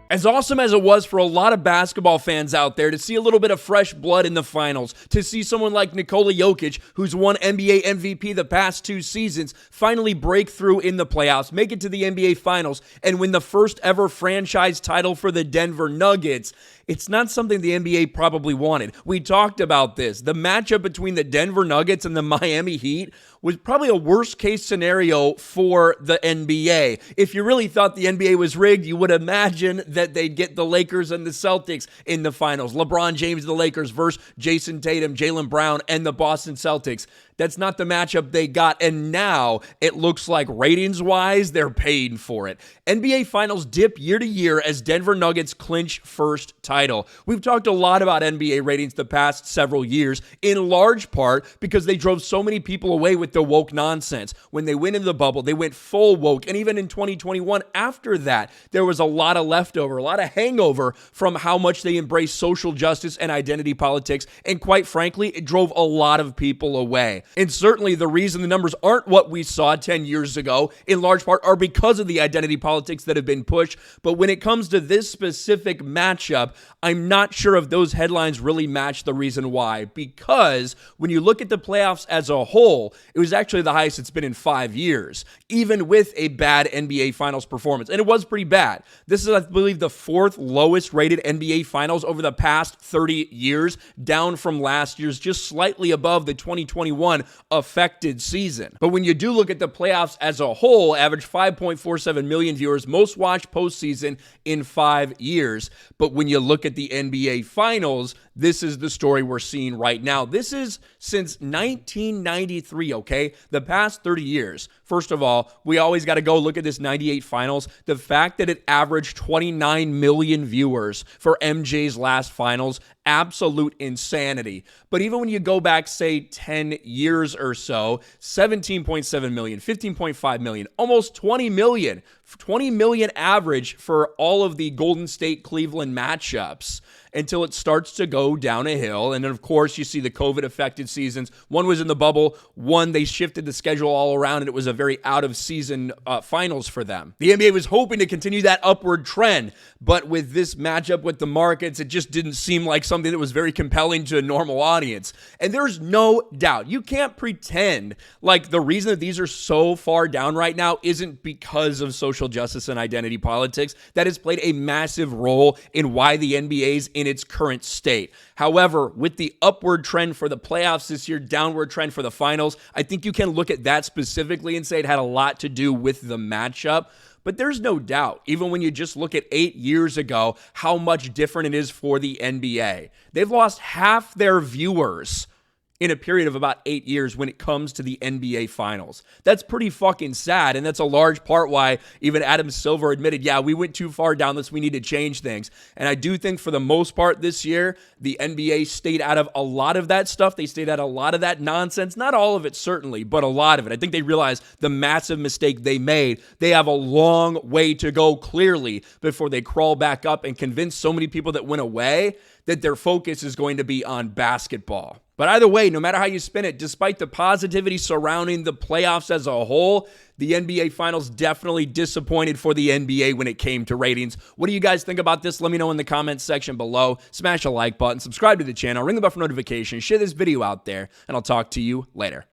As awesome as it was for a lot of basketball fans out there to see a little bit of fresh blood in the finals, to see someone like Nikola Jokic, who's won NBA MVP the past 2 seasons, finally break through in the playoffs, make it to the NBA Finals, and win the first ever franchise title for the Denver Nuggets, it's not something the NBA probably wanted. We talked about this. The matchup between the Denver Nuggets and the Miami Heat was probably a worst case scenario for the NBA. If you really thought the NBA was rigged, you would imagine that they'd get the Lakers and the Celtics in the finals. LeBron James, the Lakers versus Jason Tatum, Jaylen Brown, and the Boston Celtics. That's not the matchup they got, and now it looks like ratings-wise, they're paying for it. NBA Finals dip year to year as Denver Nuggets clinch first title. We've talked a lot about NBA ratings the past several years, in large part because they drove so many people away with the woke nonsense. When they went into the bubble, they went full woke, and even in 2021, after that, there was a lot of leftover, a lot of hangover from how much they embraced social justice and identity politics, and quite frankly, it drove a lot of people away. And certainly the reason the numbers aren't what we saw 10 years ago, in large part, are because of the identity politics that have been pushed. But when it comes to this specific matchup, I'm not sure if those headlines really match the reason why. Because when you look at the playoffs as a whole, it was actually the highest it's been in 5 years, even with a bad NBA Finals performance. And it was pretty bad. This is, I believe, the 4th lowest rated NBA Finals over the past 30 years, down from last year's, just slightly above the 2021 affected season. But when you do look at the playoffs as a whole, average 5.47 million viewers, most watched postseason in 5 years. But when you look at the NBA Finals, this is the story we're seeing right now. This is since 1993, okay? The past 30 years. First of all, we always got to go look at this 98 Finals. The fact that it averaged 29 million viewers for MJ's last Finals, absolute insanity. But even when you go back, say, 10 years or so, 17.7 million, 15.5 million, almost 20 million. 20 million average for all of the Golden State-Cleveland matchups until it starts to go down a hill. And then, of course, you see the COVID-affected seasons. One was in the bubble. One, they shifted the schedule all around, and it was a very out-of-season finals for them. The NBA was hoping to continue that upward trend, but with this matchup with the markets, it just didn't seem like something that was very compelling to a normal audience. And there's no doubt. You can't pretend like the reason that these are so far down right now isn't because of social justice and identity politics. That has played a massive role in why the NBA's in its current state. However, with the upward trend for the playoffs this year, downward trend for the finals, I think you can look at that specifically and say it had a lot to do with the matchup. But there's no doubt, even when you just look at 8 years ago, how much different it is for the NBA. They've lost half their viewers in a period of about 8 years when it comes to the NBA Finals. That's pretty fucking sad, and that's a large part why even Adam Silver admitted, yeah, we went too far down this, we need to change things. And I do think for the most part this year, the NBA stayed out of a lot of that stuff. They stayed out of a lot of that nonsense. Not all of it, certainly, but a lot of it. I think they realized the massive mistake they made. They have a long way to go, clearly, before they crawl back up and convince so many people that went away that their focus is going to be on basketball. But either way, no matter how you spin it, despite the positivity surrounding the playoffs as a whole, the NBA Finals definitely disappointed for the NBA when it came to ratings. What do you guys think about this? Let me know in the comments section below. Smash a like button, subscribe to the channel, ring the bell for notifications, share this video out there, and I'll talk to you later.